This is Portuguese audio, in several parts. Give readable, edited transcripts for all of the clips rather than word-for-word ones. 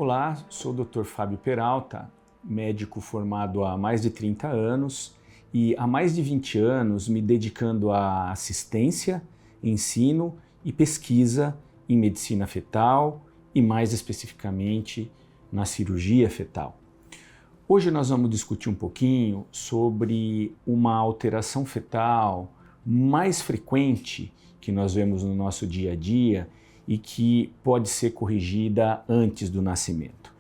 Olá, sou o Dr. Fábio Peralta, médico formado há mais de 30 anos e há mais de 20 anos me dedicando à assistência, ensino e pesquisa em medicina fetal e mais especificamente na cirurgia fetal. Hoje nós vamos discutir um pouquinho sobre uma alteração fetal mais frequente que nós vemos no nosso dia a dia e que pode ser corrigida antes do nascimento.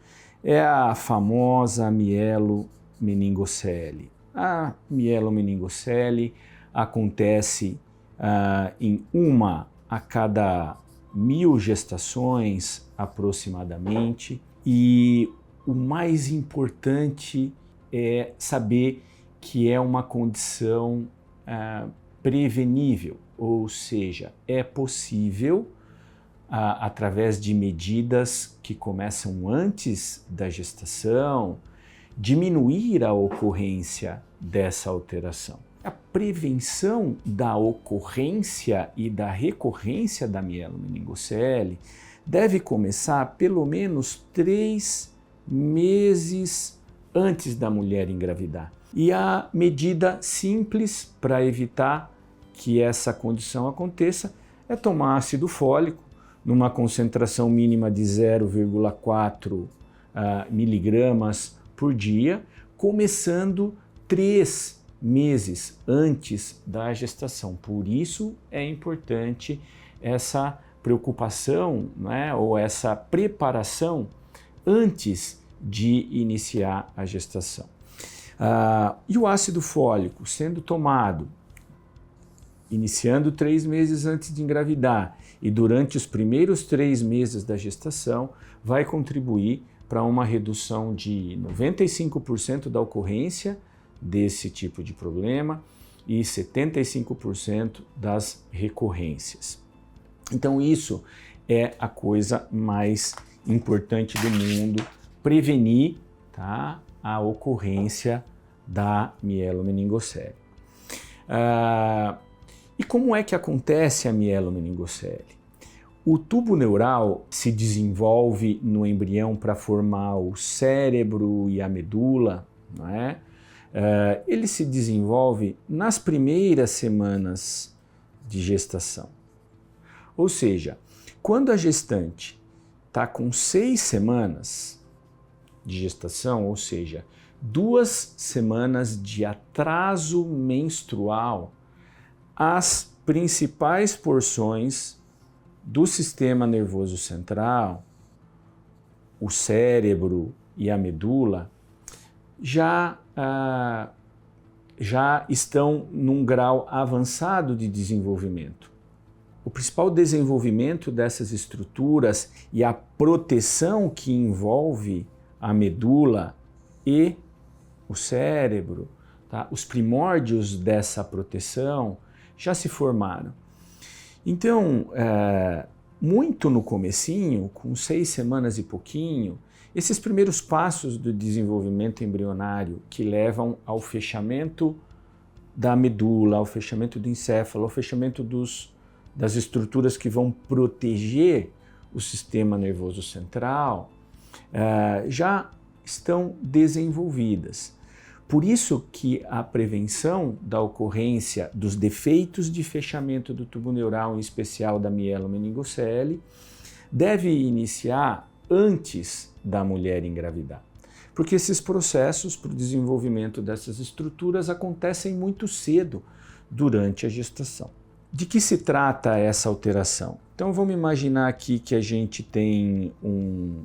É a famosa mielomeningocele. A mielomeningocele acontece em uma a cada 1000 gestações aproximadamente, e o mais importante é saber que é uma condição prevenível, ou seja, é possível através de medidas que começam antes da gestação, diminuir a ocorrência dessa alteração. A prevenção da ocorrência e da recorrência da mielomeningocele deve começar pelo menos 3 meses antes da mulher engravidar. E a medida simples para evitar que essa condição aconteça é tomar ácido fólico numa concentração mínima de 0,4 miligramas por dia, começando 3 meses antes da gestação. Por isso é importante essa preocupação, né, ou essa preparação antes de iniciar a gestação. E o ácido fólico sendo tomado iniciando 3 meses antes de engravidar e durante os primeiros 3 meses da gestação, vai contribuir para uma redução de 95% da ocorrência desse tipo de problema e 75% das recorrências. Então isso é a coisa mais importante do mundo, prevenir, tá, a ocorrência da mielomeningocele. E como é que acontece a mielomeningocele? O tubo neural se desenvolve no embrião para formar o cérebro e a medula, não é? Ele se desenvolve nas primeiras semanas de gestação. Ou seja, quando a gestante está com 6 semanas de gestação, ou seja, 2 semanas de atraso menstrual, as principais porções do sistema nervoso central, o cérebro e a medula, já estão num grau avançado de desenvolvimento. O principal desenvolvimento dessas estruturas e a proteção que envolve a medula e o cérebro, tá? Os primórdios dessa proteção já se formaram. Então, muito no comecinho, com 6 semanas e pouquinho, esses primeiros passos do desenvolvimento embrionário que levam ao fechamento da medula, ao fechamento do encéfalo, ao fechamento das estruturas que vão proteger o sistema nervoso central, já estão desenvolvidas. Por isso que a prevenção da ocorrência dos defeitos de fechamento do tubo neural, em especial da mielomeningocele, deve iniciar antes da mulher engravidar. Porque esses processos para o desenvolvimento dessas estruturas acontecem muito cedo durante a gestação. De que se trata essa alteração? Então vamos imaginar aqui que a gente tem um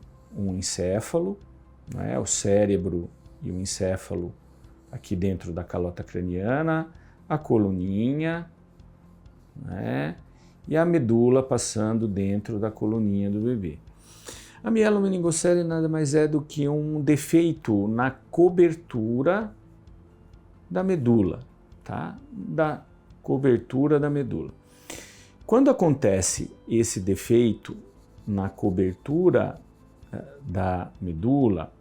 encéfalo, né, o cérebro e o encéfalo aqui dentro da calota craniana, a coluninha, né, e a medula passando dentro da coluninha do bebê. A mielomeningocele nada mais é do que um defeito na cobertura da medula, tá? Da cobertura da medula. Quando acontece esse defeito na cobertura da medula,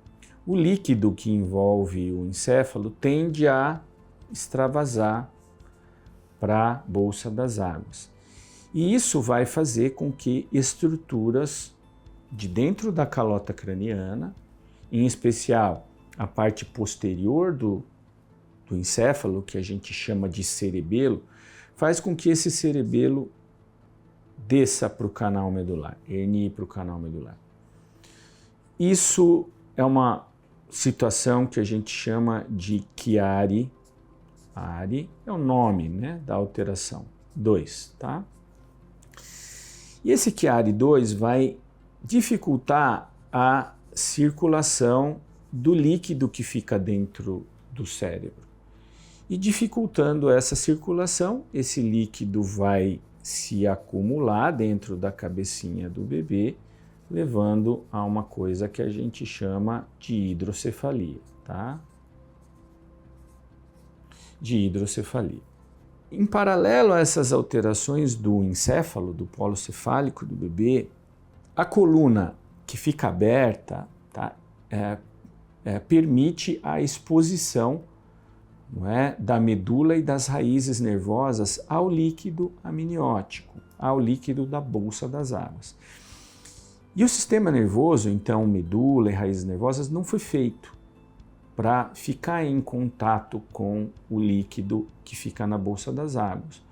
o líquido que envolve o encéfalo tende a extravasar para a bolsa das águas. E isso vai fazer com que estruturas de dentro da calota craniana, em especial a parte posterior do encéfalo, que a gente chama de cerebelo, faz com que esse cerebelo desça para o canal medular, hernie para o canal medular. Isso é uma situação que a gente chama de Chiari. Chiari é o nome, né, da alteração 2, tá? E esse Chiari 2 vai dificultar a circulação do líquido que fica dentro do cérebro. E dificultando essa circulação, esse líquido vai se acumular dentro da cabecinha do bebê, levando a uma coisa que a gente chama de hidrocefalia, tá? De hidrocefalia. Em paralelo a essas alterações do encéfalo, do polo cefálico do bebê, a coluna que fica aberta, tá, permite a exposição, não é, da medula e das raízes nervosas ao líquido amniótico, ao líquido da bolsa das águas. E o sistema nervoso, então, medula e raízes nervosas, não foi feito para ficar em contato com o líquido que fica na bolsa das águas.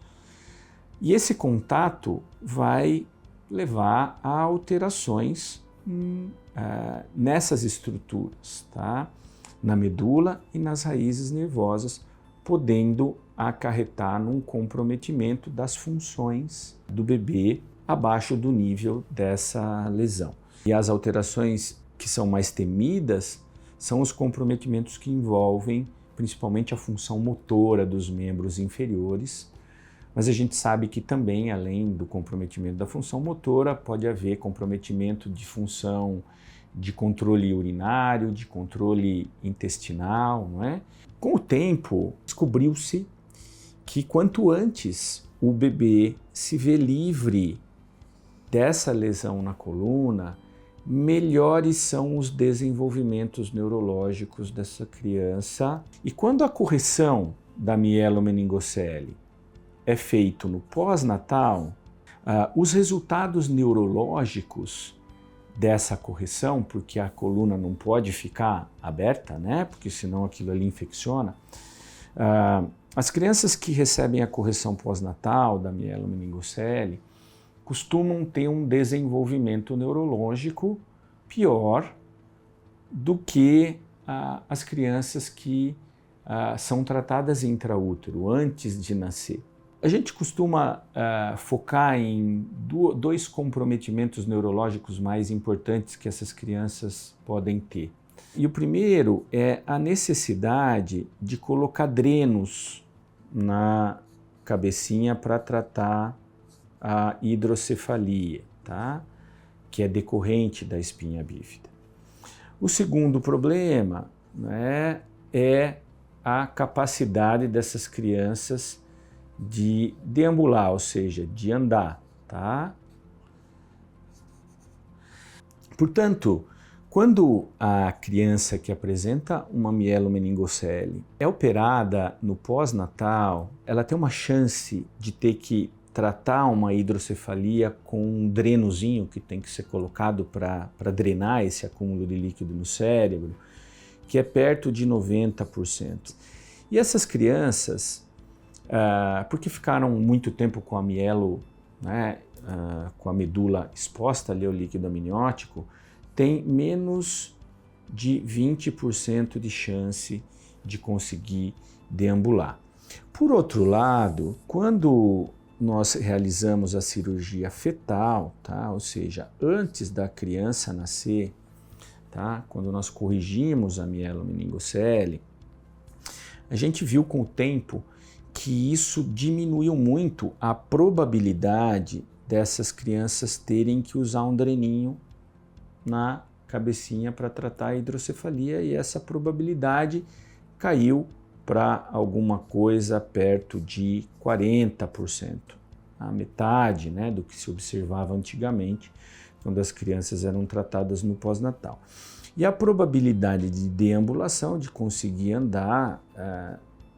E esse contato vai levar a alterações nessas estruturas, tá? Na medula e nas raízes nervosas, podendo acarretar num comprometimento das funções do bebê abaixo do nível dessa lesão. E as alterações que são mais temidas são os comprometimentos que envolvem principalmente a função motora dos membros inferiores, mas a gente sabe que também, além do comprometimento da função motora, pode haver comprometimento de função de controle urinário, de controle intestinal, não é? Com o tempo, descobriu-se que quanto antes o bebê se vê livre dessa lesão na coluna, melhores são os desenvolvimentos neurológicos dessa criança. E quando a correção da mielomeningocele é feito no pós-natal, os resultados neurológicos dessa correção, porque a coluna não pode ficar aberta, né? Porque senão aquilo ali infecciona. As crianças que recebem a correção pós-natal da mielomeningocele costumam ter um desenvolvimento neurológico pior do que as crianças que são tratadas intraútero, antes de nascer. A gente costuma focar em dois comprometimentos neurológicos mais importantes que essas crianças podem ter. E o primeiro é a necessidade de colocar drenos na cabecinha para tratar a hidrocefalia, tá? Que é decorrente da espinha bífida. O segundo problema, né, é a capacidade dessas crianças de deambular, ou seja, de andar, tá? Portanto, quando a criança que apresenta uma mielomeningocele é operada no pós-natal, ela tem uma chance de ter que tratar uma hidrocefalia com um drenozinho que tem que ser colocado para drenar esse acúmulo de líquido no cérebro, que é perto de 90%. E essas crianças, porque ficaram muito tempo com a mielo, né, com a medula exposta ali ao líquido amniótico, tem menos de 20% de chance de conseguir deambular. Por outro lado, quando nós realizamos a cirurgia fetal, tá? Ou seja, antes da criança nascer, tá? Quando nós corrigimos a mielomeningocele, a gente viu com o tempo que isso diminuiu muito a probabilidade dessas crianças terem que usar um dreninho na cabecinha para tratar a hidrocefalia, e essa probabilidade caiu para alguma coisa perto de 40%, a metade, né, do que se observava antigamente, quando as crianças eram tratadas no pós-natal. E a probabilidade de deambulação, de conseguir andar,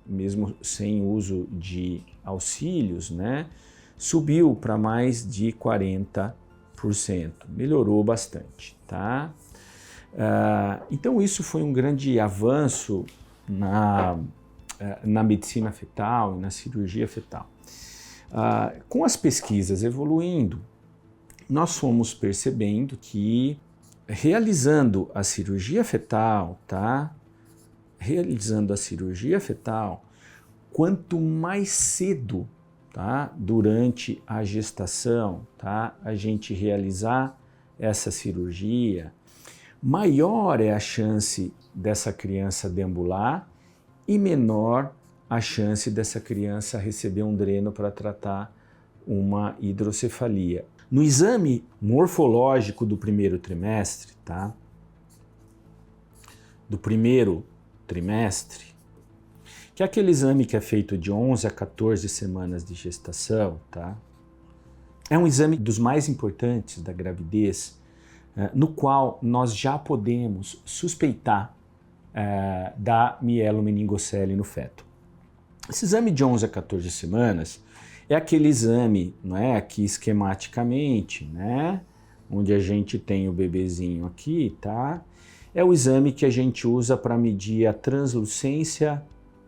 mesmo sem uso de auxílios, né, subiu para mais de 40%. 11%. Melhorou bastante, tá? Então isso foi um grande avanço na medicina fetal e na cirurgia fetal. Com as pesquisas evoluindo, nós fomos percebendo que realizando a cirurgia fetal, tá? Realizando a cirurgia fetal, quanto mais cedo, tá? Durante a gestação, tá? A gente realizar essa cirurgia, maior é a chance dessa criança deambular e menor a chance dessa criança receber um dreno para tratar uma hidrocefalia. No exame morfológico do primeiro trimestre, tá? Do primeiro trimestre, que é aquele exame que é feito de 11 a 14 semanas de gestação, tá? É um exame dos mais importantes da gravidez, no qual nós já podemos suspeitar da mielomeningocele no feto. Esse exame de 11 a 14 semanas é aquele exame, não é, aqui esquematicamente, né, onde a gente tem o bebezinho aqui, tá? É o exame que a gente usa para medir a translucência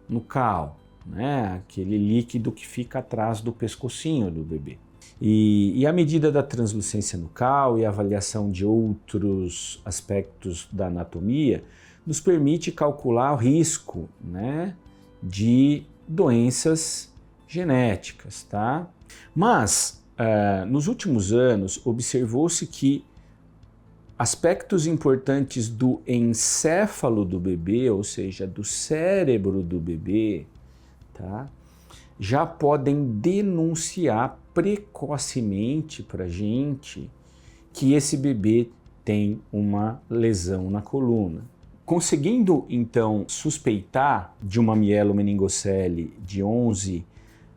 nucal, né, aquele líquido que fica atrás do pescocinho do bebê. E a medida da translucência nucal e a avaliação de outros aspectos da anatomia nos permite calcular o risco, né, de doenças genéticas, tá? Mas, nos últimos anos, observou-se que aspectos importantes do encéfalo do bebê, ou seja, do cérebro do bebê, tá, já podem denunciar precocemente para a gente que esse bebê tem uma lesão na coluna. Conseguindo, então, suspeitar de uma mielomeningocele de 11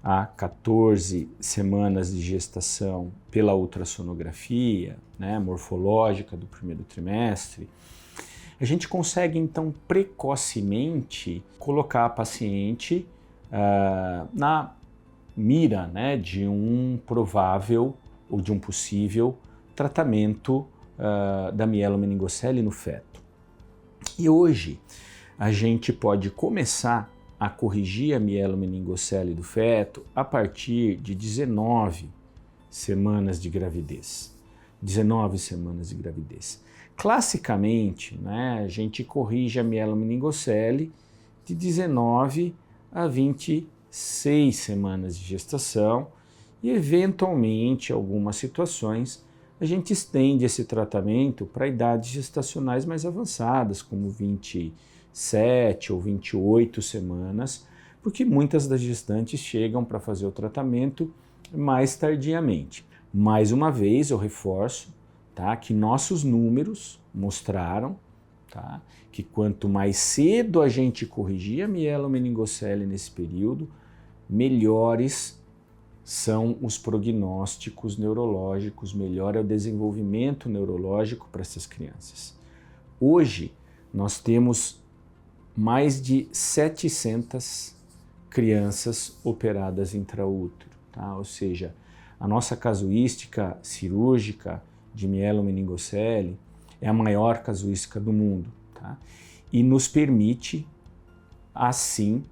a 14 semanas de gestação pela ultrassonografia, né, morfológica do primeiro trimestre, a gente consegue, então, precocemente colocar a paciente na mira, né, de um provável ou de um possível tratamento da mielomeningocele no feto. E hoje a gente pode começar a corrigir a mielomeningocele do feto a partir de 19 semanas de gravidez. 19 semanas de gravidez. Classicamente, né, a gente corrige a mielomeningocele de 19 a 26 semanas de gestação e, eventualmente, em algumas situações, a gente estende esse tratamento para idades gestacionais mais avançadas, como 27 ou 28 semanas, porque muitas das gestantes chegam para fazer o tratamento mais tardiamente. Mais uma vez, eu reforço, tá, que nossos números mostraram, tá, que quanto mais cedo a gente corrigir a mielomeningocele nesse período, melhores são os prognósticos neurológicos, melhor é o desenvolvimento neurológico para essas crianças. Hoje, nós temos mais de 700 crianças operadas intraútero, tá? Ou seja, a nossa casuística cirúrgica de mielomeningocele é a maior casuística do mundo, tá? E nos permite, assim,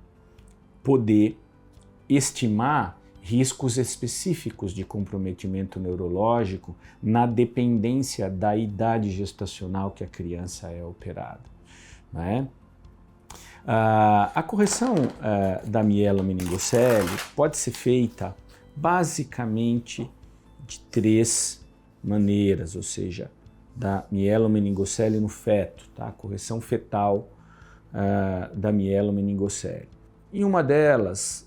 poder estimar riscos específicos de comprometimento neurológico na dependência da idade gestacional que a criança é operada, né? A correção da mielomeningocele pode ser feita basicamente de 3 maneiras, ou seja, da mielomeningocele no feto, tá? A correção fetal da mielomeningocele. Em uma delas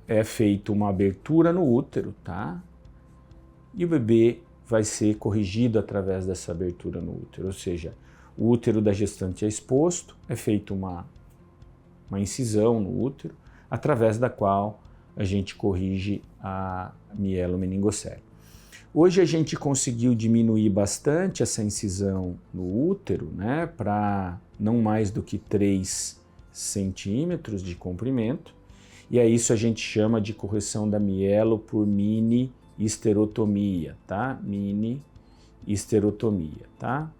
é feita uma abertura no útero, tá? E o bebê vai ser corrigido através dessa abertura no útero, ou seja, o útero da gestante é exposto, é feita uma incisão no útero, através da qual a gente corrige a mielomeningocele. Hoje a gente conseguiu diminuir bastante essa incisão no útero, né, para não mais do que 3 centímetros de comprimento, e a isso a gente chama de correção da mielo por mini histerotomia, tá? Mini esterotomia, tá?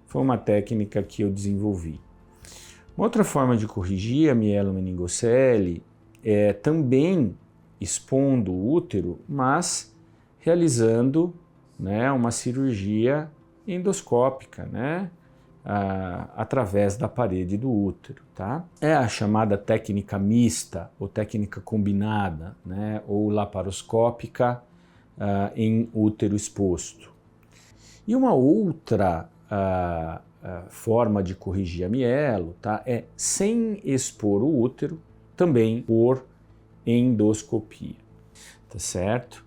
Foi uma técnica que eu desenvolvi. Uma outra forma de corrigir a mielomeningocele é também expondo o útero, mas realizando, né, uma cirurgia endoscópica, né, através da parede do útero, tá? É a chamada técnica mista ou técnica combinada, né, ou laparoscópica em útero exposto. E uma outra forma de corrigir a mielo, tá, é sem expor o útero, também por endoscopia, tá certo?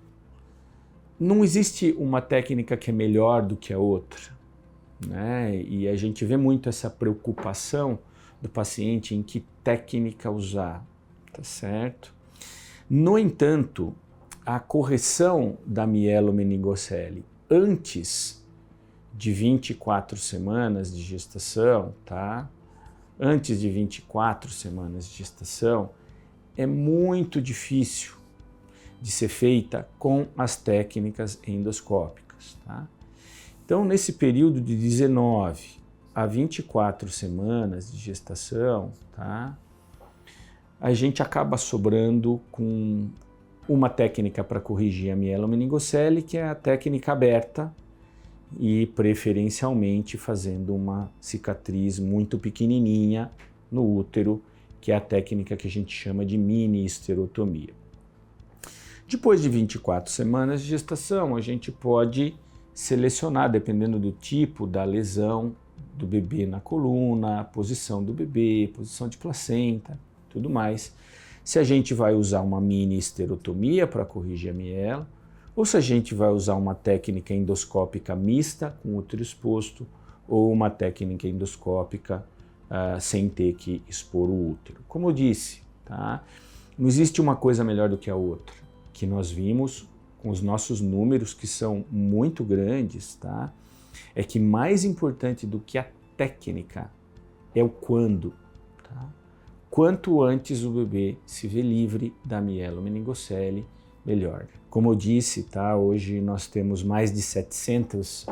Não existe uma técnica que é melhor do que a outra, né? E a gente vê muito essa preocupação do paciente em que técnica usar, tá certo? No entanto, a correção da mielomeningocele antes de 24 semanas de gestação, tá? Antes de 24 semanas de gestação, é muito difícil de ser feita com as técnicas endoscópicas, tá? Então, nesse período de 19 a 24 semanas de gestação, tá? A gente acaba sobrando com uma técnica para corrigir a mielomeningocele, que é a técnica aberta, e preferencialmente fazendo uma cicatriz muito pequenininha no útero, que é a técnica que a gente chama de mini esterotomia. Depois de 24 semanas de gestação, a gente pode selecionar, dependendo do tipo da lesão do bebê na coluna, a posição do bebê, posição de placenta, tudo mais, se a gente vai usar uma mini esterotomia para corrigir a mielo, ou se a gente vai usar uma técnica endoscópica mista com útero exposto, ou uma técnica endoscópica sem ter que expor o útero. Como eu disse, tá? Não existe uma coisa melhor do que a outra, que nós vimos com os nossos números, que são muito grandes, tá? É que mais importante do que a técnica é o quando, tá? Quanto antes o bebê se vê livre da mielomeningocele, melhor. Como eu disse, tá? Hoje nós temos mais de 700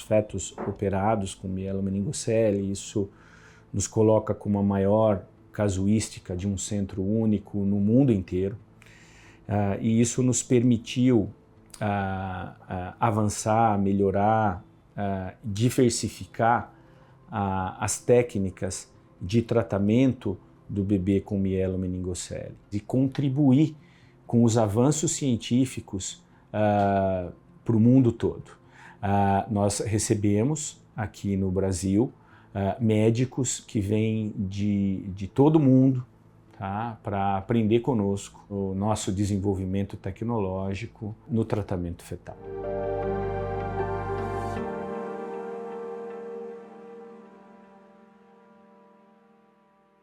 fetos operados com mielomeningocele, isso nos coloca com a maior casuística de um centro único no mundo inteiro. E isso nos permitiu avançar, melhorar, diversificar as técnicas de tratamento do bebê com mielomeningocele e contribuir com os avanços científicos para o mundo todo. Nós recebemos aqui no Brasil médicos que vêm de todo o mundo, tá, para aprender conosco o nosso desenvolvimento tecnológico no tratamento fetal.